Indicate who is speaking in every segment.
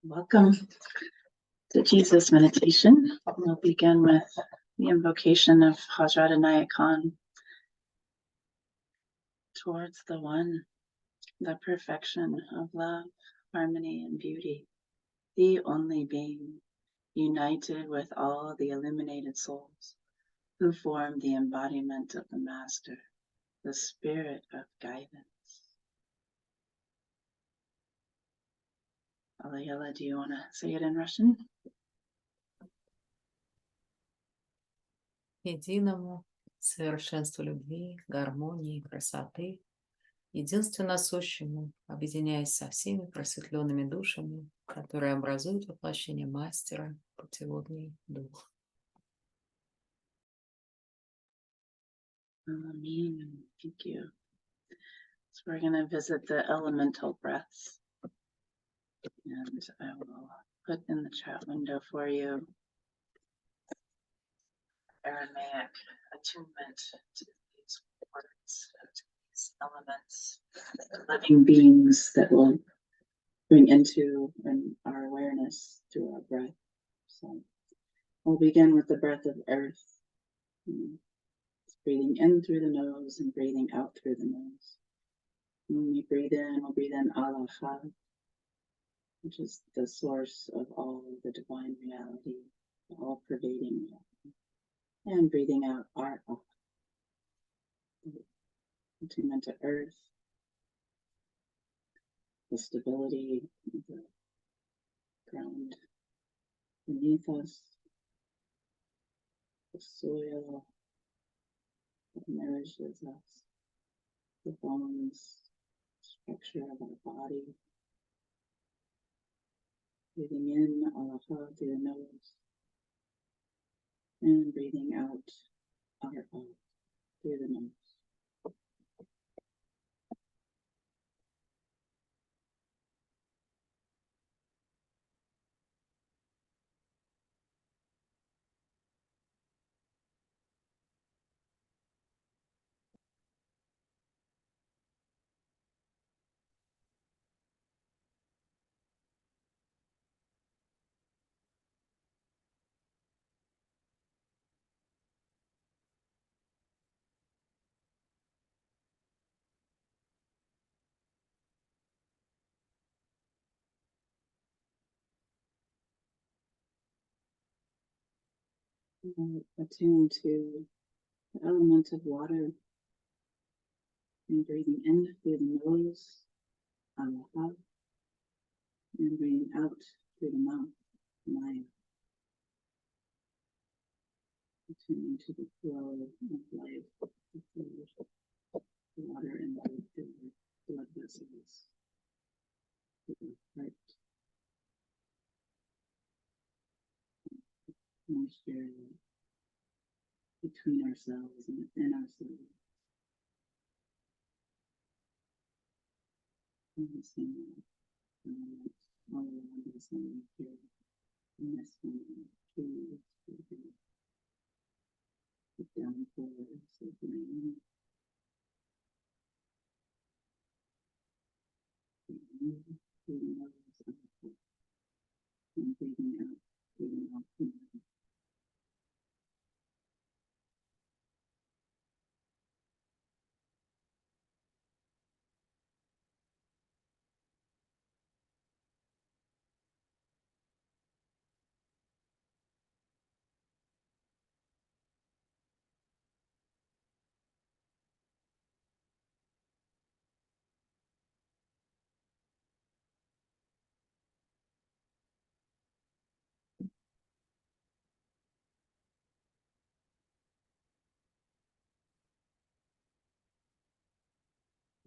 Speaker 1: Welcome to Jesus Meditation. We'll begin with the invocation of Hazrat Inayat Khan towards the One, the perfection of love, harmony, and beauty, the only being, united with all the illuminated souls who form the embodiment of the Master, the Spirit of guidance. Alayala, do you want to say it in Russian?
Speaker 2: Единому, совершенству любви, гармонии, красоты, единственно сущему, объединяясь со всеми просветленными душами, которые образуют воплощение Мастера, путеводный дух.
Speaker 1: Amen. Thank you. So we're going to visit the elemental breaths. And I will put in the chat window for you Aramaic attunement to these words, to these elements, living beings that will bring into our awareness through our breath. So we'll begin with the breath of earth. It's breathing in through the nose and breathing out through the nose. When we breathe in, we'll breathe in Allah, which is the source of all the divine reality, all pervading reality. And breathing out our attunement to earth, the stability of the ground beneath us, the soil that nourishes us, the bones, structure of our body. Breathing in Allah through the nose, and breathing out our through the nose. Attune to the element of water and breathing in through the nose, Allah, and breathing out through the mouth, Maya. Attune to the flow of life, the flow of water and life through the blood vessels, through the heart, moisture between ourselves and within ourselves. And the same all around us and here in this moment, trees, the downpours of rain, through the nose and breathing out through the mouth.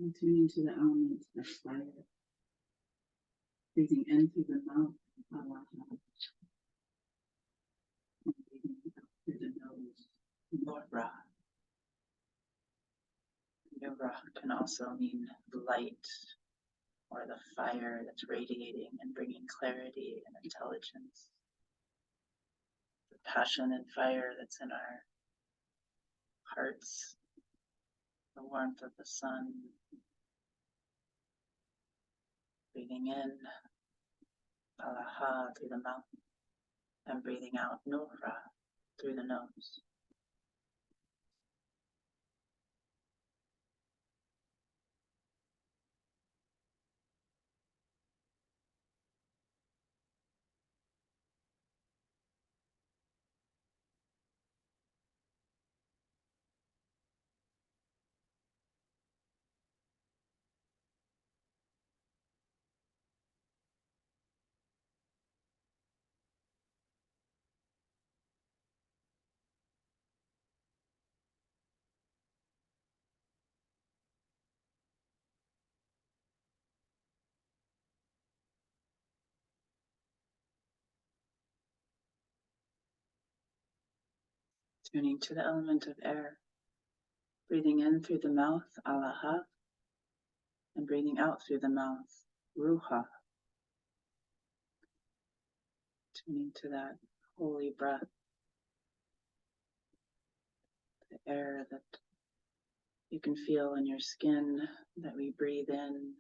Speaker 1: And tuning to the elements of fire, breathing in through the mouth, Allah, and breathing out through the nose, Nora. Nora can also mean light, or the fire that's radiating and bringing clarity and intelligence. The passion and fire that's in our hearts, the warmth of the sun. Breathing in alaha through the mouth, and breathing out nura through the nose. Tuning to the element of air, breathing in through the mouth, alaha, and breathing out through the mouth, ruha. Tuning to that holy breath, the air that you can feel in your skin, that we breathe in,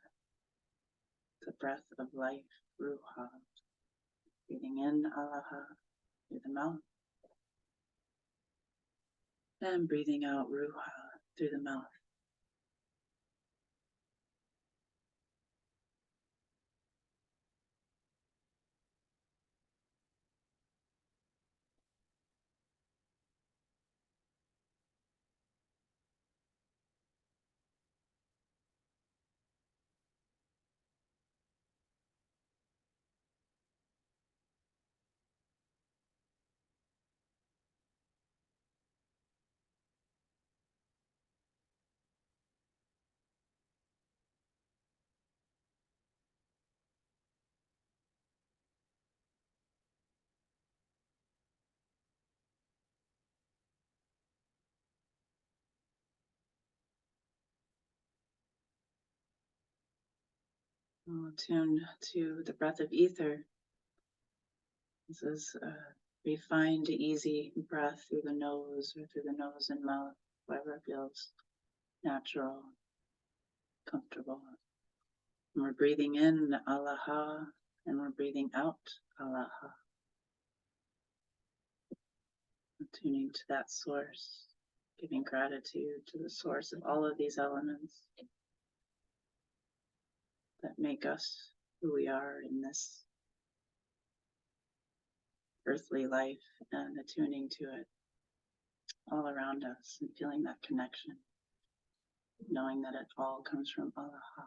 Speaker 1: the breath of life, ruha. Breathing in, alaha, through the mouth, and breathing out, ruha, through the mouth. We'll tune to the breath of ether. This is a refined, easy breath through the nose or through the nose and mouth, wherever feels natural, comfortable. And we're breathing in alaha, and we're breathing out alaha. Tuning to that source, giving gratitude to the source of all of these elements that make us who we are in this earthly life, and attuning to it all around us and feeling that connection, knowing that it all comes from alaha.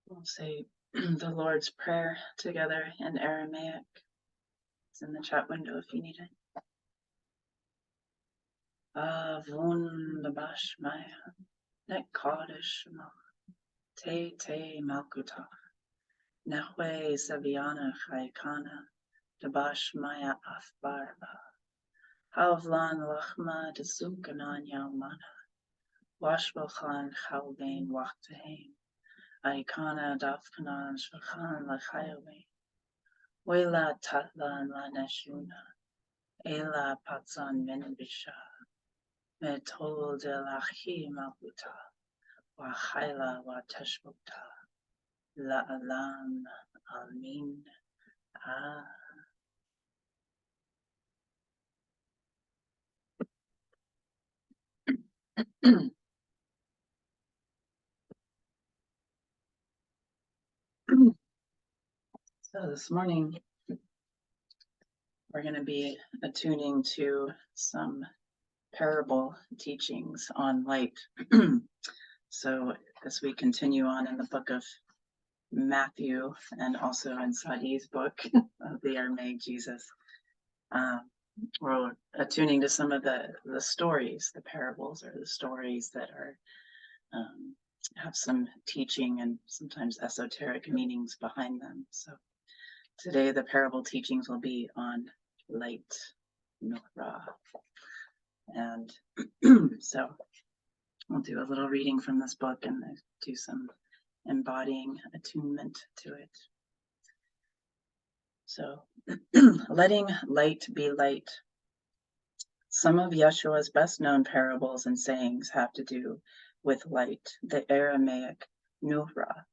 Speaker 1: We'll say the Lord's Prayer together in Aramaic. It's in the chat window if you need it. Avun Labashmaya, Nek Kodesh Te Malkuta, Nahwe Saviana Chaikana, Dabashmaya Afbarba, Havlan Lachma Desukanan Yalmana, Washbochan Chalbain Waktahain, Aikana Dafkanan Shvachan Lachayawe, Wela Tatlan Lanashuna, Ela Patsan Menbisha, Metol de Lachi Mabuta, Wahaila Watashbukta, La Alam Almin. So this morning, we're going to be attuning to some parable teachings on light. So as we continue on in the book of Matthew and also in Sadi's book of the Aramaic Jesus, we're attuning to some of the stories, the parables or the stories that are have some teaching and sometimes esoteric meanings behind them. So today the parable teachings will be on light, Nora. And so I'll do a little reading from this book and do some embodying attunement to it. So, letting light be light. Some of Yeshua's best known parables and sayings have to do with light, the Aramaic Nura,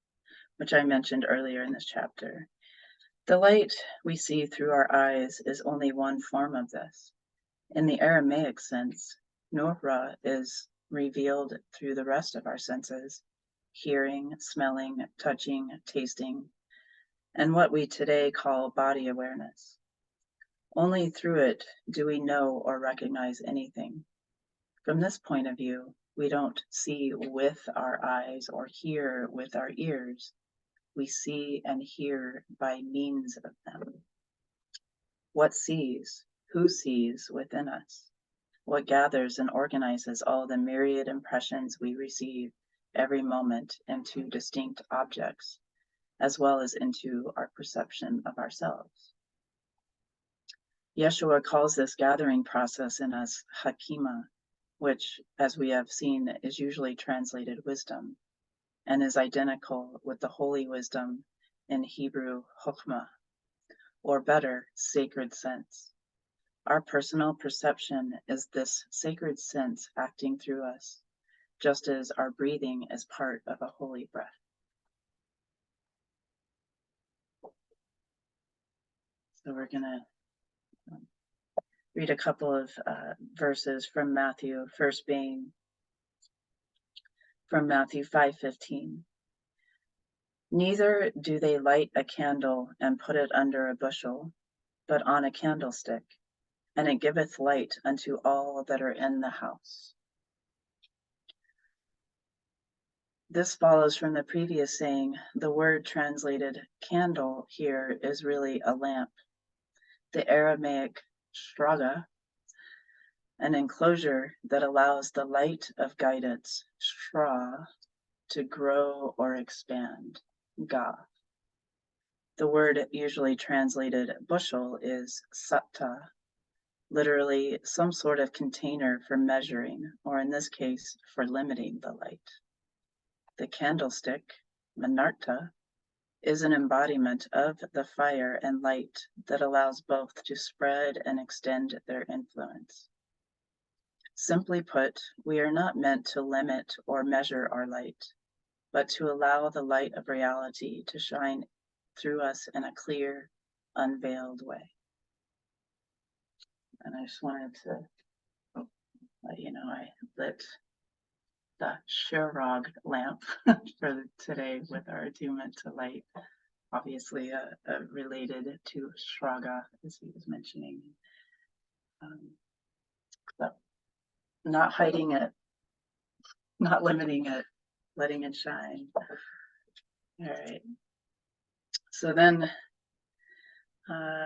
Speaker 1: which I mentioned earlier in this chapter. The light we see through our eyes is only one form of this. In the Aramaic sense, Nura is revealed through the rest of our senses, hearing, smelling, touching, tasting, and what we today call body awareness. Only through it do we know or recognize anything. From this point of view, we don't see with our eyes or hear with our ears. We see and hear by means of them. What sees? Who sees within us? What gathers and organizes all the myriad impressions we receive every moment into distinct objects, as well as into our perception of ourselves? Yeshua calls this gathering process in us Hakima, which, as we have seen, is usually translated wisdom, and is identical with the holy wisdom in Hebrew Chokhmah, or better, sacred sense. Our personal perception is this sacred sense acting through us, just as our breathing is part of a holy breath. So we're going to read a couple of verses from Matthew, first being from Matthew 5:15. Neither do they light a candle and put it under a bushel, but on a candlestick, and it giveth light unto all that are in the house. This follows from the previous saying. The word translated candle here is really a lamp. The Aramaic shraga, an enclosure that allows the light of guidance, shra, to grow or expand, ga. The word usually translated bushel is satta, literally some sort of container for measuring, or in this case, for limiting the light. The candlestick, manarta, is an embodiment of the fire and light that allows both to spread and extend their influence. Simply put, we are not meant to limit or measure our light, but to allow the light of reality to shine through us in a clear, unveiled way. And I just wanted to let you know I lit the Shirog lamp for today with our attunement to light, obviously related to Shraga, as he was mentioning. But not hiding it, not limiting it, letting it shine. All right. So then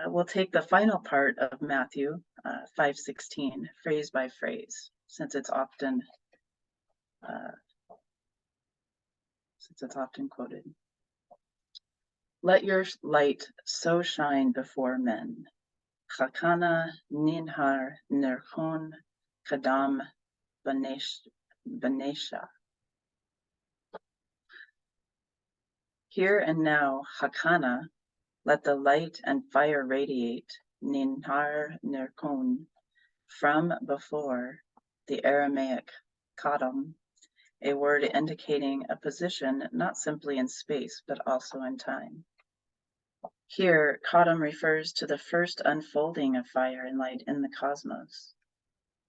Speaker 1: we'll take the final part of Matthew 5:16, phrase by phrase, since it's often quoted. Let your light so shine before men. Chakana ninhar nerchon kadam banesha. Here and now, Hakana, let the light and fire radiate, ninhar nerkon, from before, the Aramaic kadam, a word indicating a position not simply in space, but also in time. Here, kadam refers to the first unfolding of fire and light in the cosmos.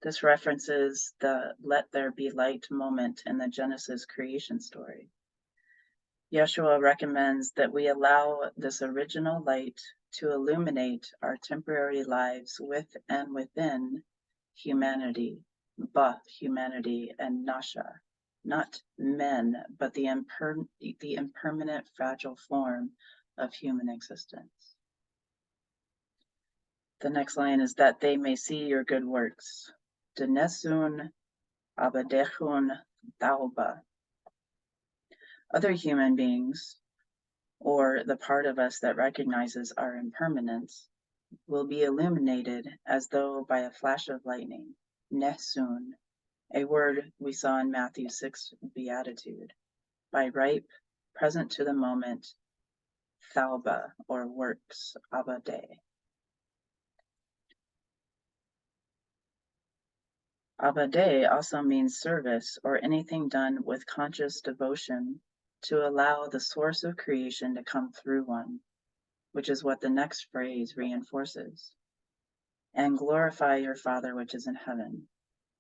Speaker 1: This references the let there be light moment in the Genesis creation story. Yeshua recommends that we allow this original light to illuminate our temporary lives with and within humanity, ba, humanity, and nasha, not men, but the impermanent, fragile form of human existence. The next line is that they may see your good works. Denesun abadechun tauba. Other human beings, or the part of us that recognizes our impermanence, will be illuminated as though by a flash of lightning. Nesun, a word we saw in Matthew 6 Beatitude, by ripe, present to the moment, thalba, or works, abade. Abade also means service or anything done with conscious devotion to allow the source of creation to come through one, which is what the next phrase reinforces. And glorify your Father which is in heaven.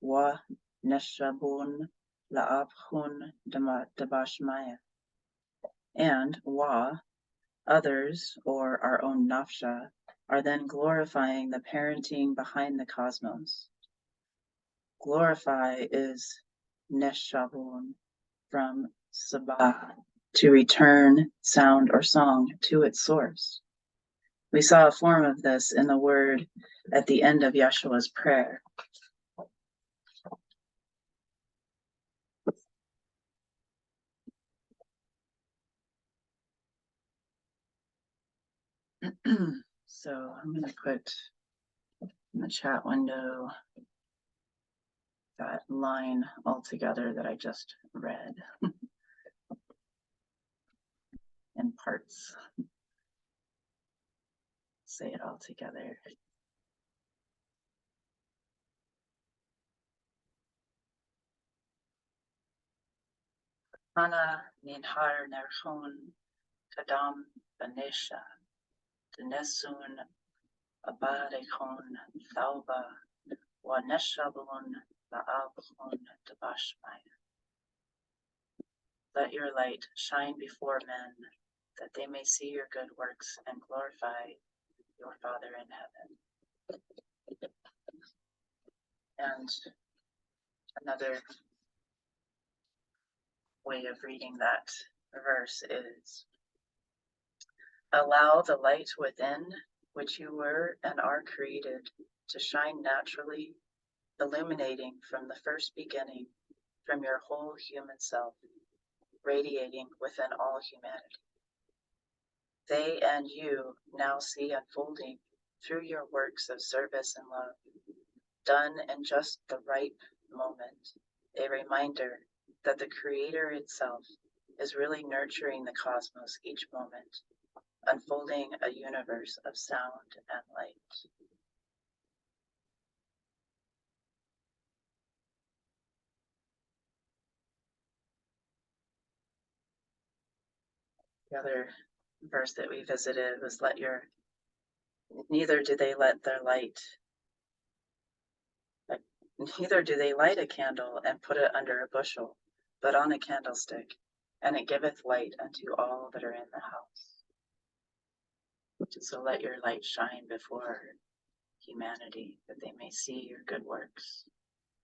Speaker 1: Wa neshabun la'abhun dabashmaya. And wa, others, or our own nafsha, are then glorifying the parenting behind the cosmos. Glorify is neshabun, from sabah, to return sound or song to its source. We saw a form of this in the word at the end of Yeshua's prayer. So I'm going to put in the chat window that line all together that I just read in parts. Say it all together. Ana ninhar nerchon kadam banesha denesun abadechon thauba wa neshabun la'abchon debashmaya. Let your light shine before men, that they may see your good works and glorify your Father in heaven. And another way of reading that verse is, allow the light within which you were and are created to shine naturally, illuminating from the first beginning, from your whole human self, radiating within all humanity. They and you now see unfolding through your works of service and love, done in just the right moment, a reminder that the Creator itself is really nurturing the cosmos each moment, unfolding a universe of sound and light. The other verse that we visited was neither do they light a candle and put it under a bushel, but on a candlestick, and it giveth light unto all that are in the house. So let your light shine before humanity, that they may see your good works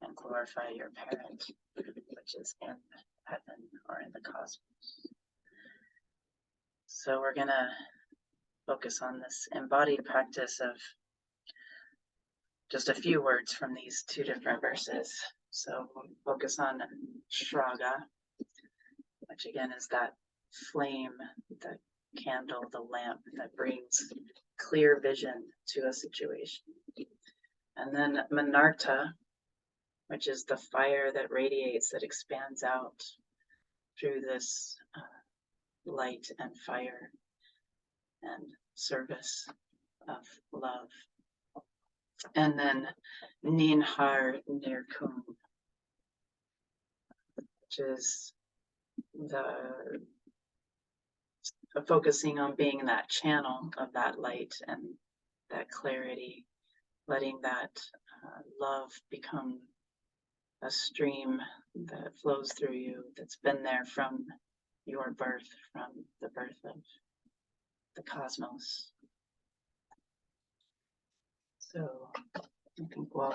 Speaker 1: and glorify your parent, which is in heaven or in the cosmos. So we're going to focus on this embodied practice of just a few words from these two different verses. So we'll focus on Shraga, which again is that flame, the candle, the lamp that brings clear vision to a situation. And then Manarta, which is the fire that radiates, that expands out through this light and fire and service of love. And then Ninhar Nirkum, which is the focusing on being that channel of that light and that clarity, letting that love become a stream that flows through you, that's been there from your birth, from the birth of the cosmos. So I think we'll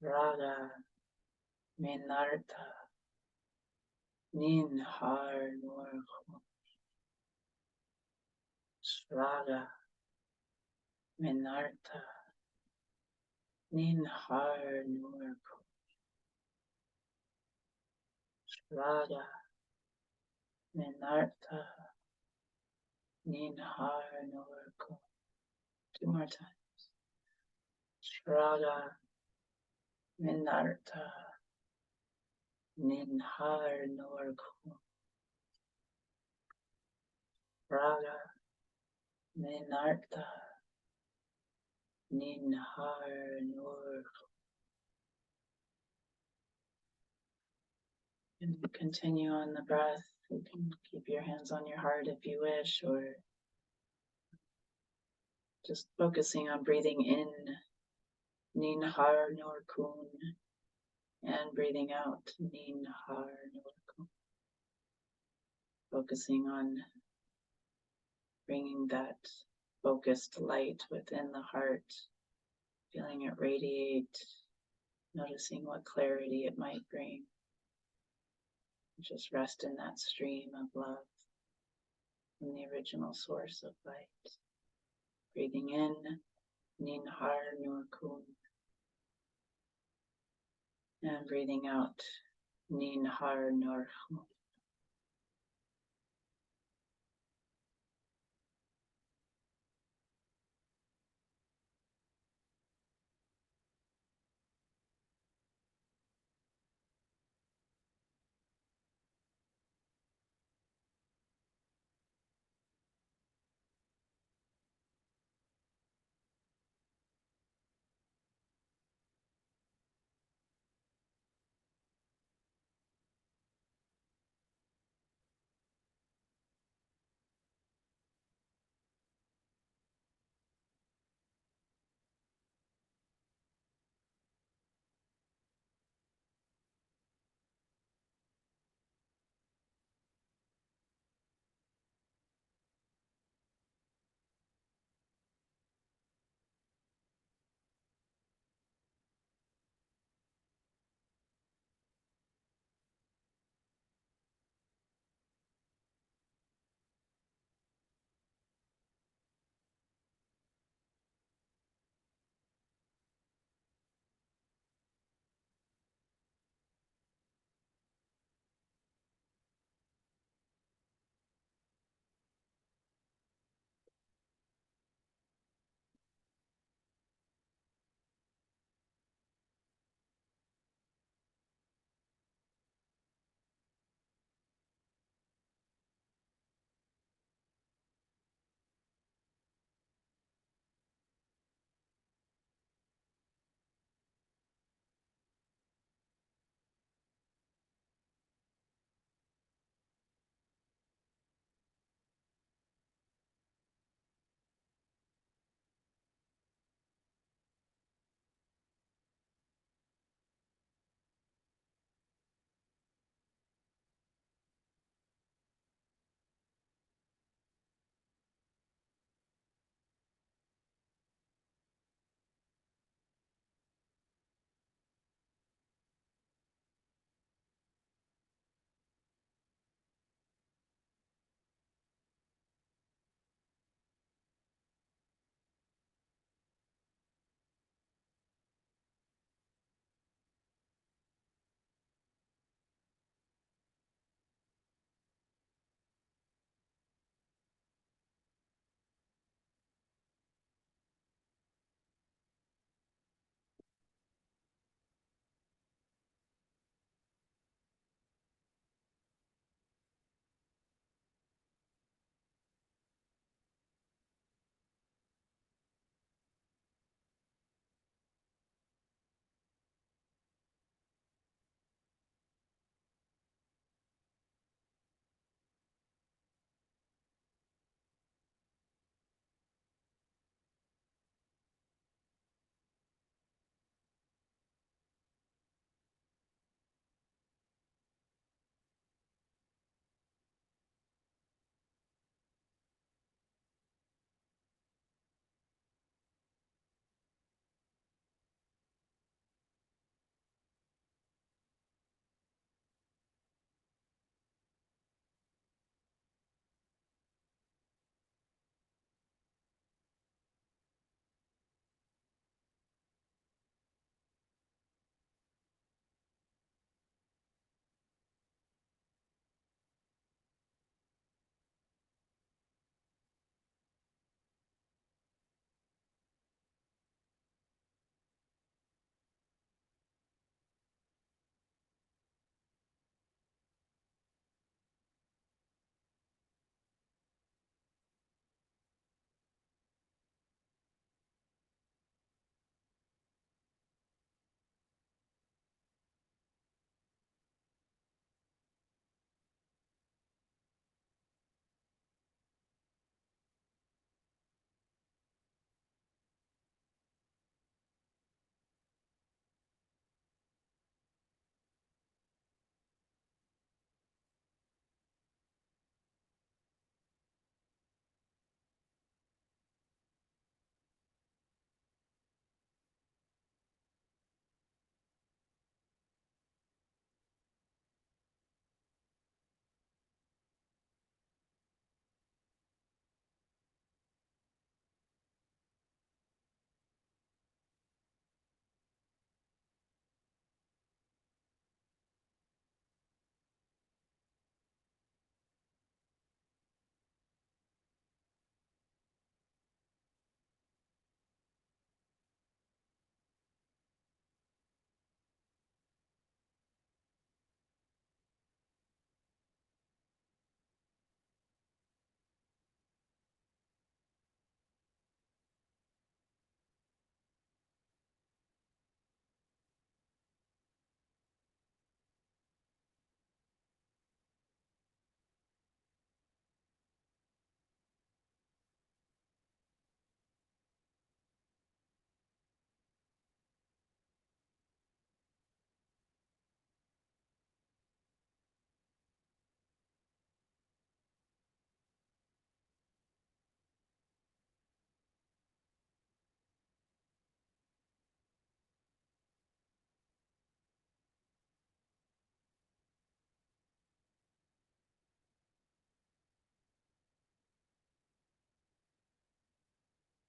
Speaker 1: Raga Minarta Nin Har Nurku Raga Minarta Nin Har Nurku Raga Minarta Nin Har Nurku. 2 more times. Raga Minarta Nin Har Nurku Raga Minarta Nin Har Nurku. And continue on the breath. You can keep your hands on your heart if you wish, or just focusing on breathing in Nin Har Nurkun and breathing out Nin Har Nurkun. Focusing on bringing that focused light within the heart, feeling it radiate, noticing what clarity it might bring. Just rest in that stream of love from the original source of light. Breathing in Nin Har Nurkun and breathing out Nin Har Nurkun.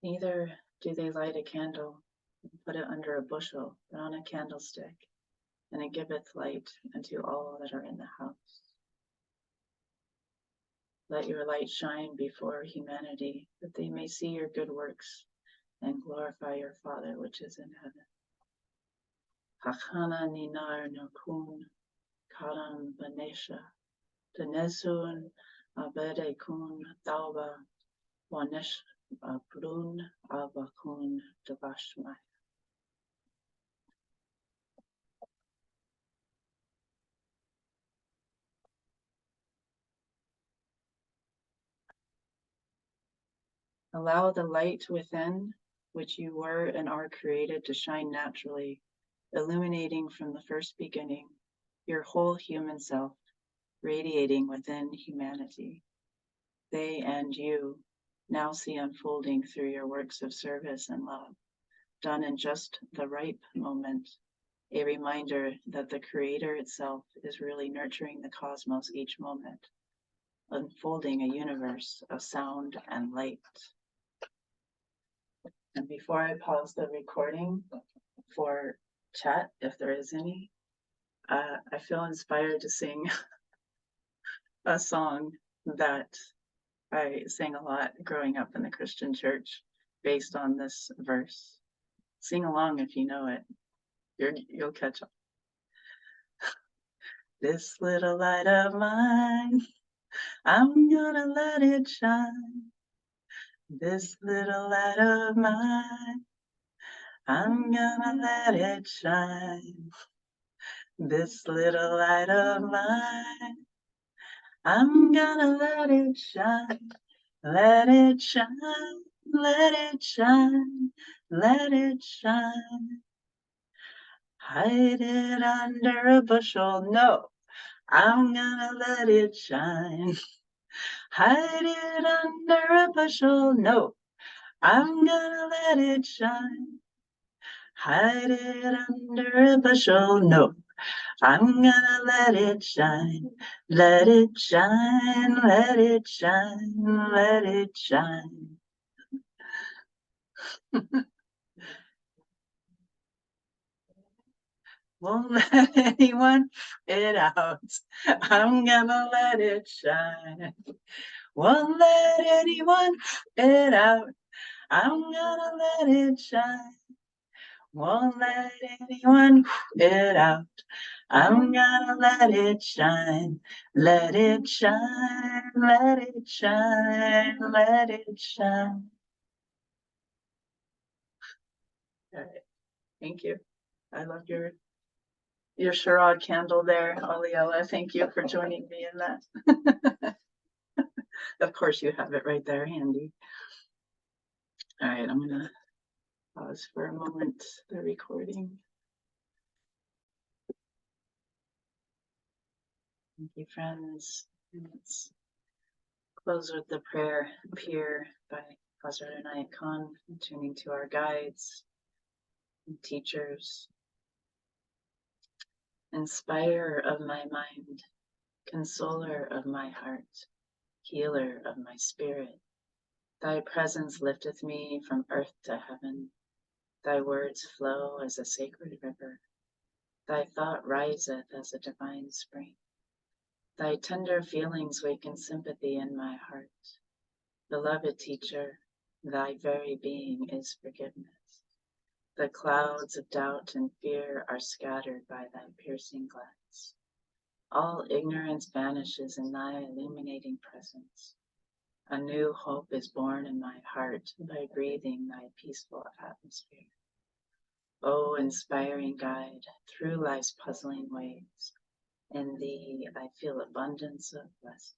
Speaker 1: Neither do they light a candle and put it under a bushel, but on a candlestick, and it giveth light unto all that are in the house. Let your light shine before humanity, that they may see your good works and glorify your Father which is in heaven. Hachana ninar nokun karam banesha, denesun abede kun tauba, wanesh brun abakun devashmai. Allow the light within, which you were and are created, to shine naturally, illuminating from the first beginning your whole human self, radiating within humanity. They and you now see unfolding through your works of service and love, done in just the ripe moment, a reminder that the Creator itself is really nurturing the cosmos each moment, unfolding a universe of sound and light. And before I pause the recording for chat, if there is any, I feel inspired to sing a song that I sang a lot growing up in the Christian church based on this verse. Sing along if you know it. You'll catch up. This little light of mine, I'm gonna let it shine. This little light of mine, I'm gonna let it shine. This little light of mine, I'm gonna let it shine. Let it shine, let it shine, let it shine. Hide it under a bushel, no, I'm gonna let it shine. Hide it under a bushel, no, I'm gonna let it shine. Hide it under a bushel, no, I'm gonna let it shine. Let it shine, let it shine, let it shine. Won't let anyone it out. I'm gonna let it shine. Won't let anyone it out. I'm gonna let it shine. Won't let anyone it out. I'm gonna let it shine. Let it shine. Let it shine. Let it shine. All right. Thank you. I love your charade candle there, Aliella. Thank you for joining me in that. Of course, you have it right there handy. All right, I'm gonna pause for a moment, the recording. Thank you, friends. Let's close with the prayer Appear by Hazrat Inayat Khan, turning to our guides and teachers. Inspirer of my mind, consoler of my heart, healer of my spirit, thy presence lifteth me from earth to heaven. Thy words flow as a sacred river. Thy thought riseth as a divine spring. Thy tender feelings waken sympathy in my heart. Beloved teacher, thy very being is forgiveness. The clouds of doubt and fear are scattered by thy piercing glance. All ignorance vanishes in thy illuminating presence. A new hope is born in my heart by breathing thy peaceful atmosphere. O inspiring guide, through life's puzzling ways, in thee I feel abundance of blessings.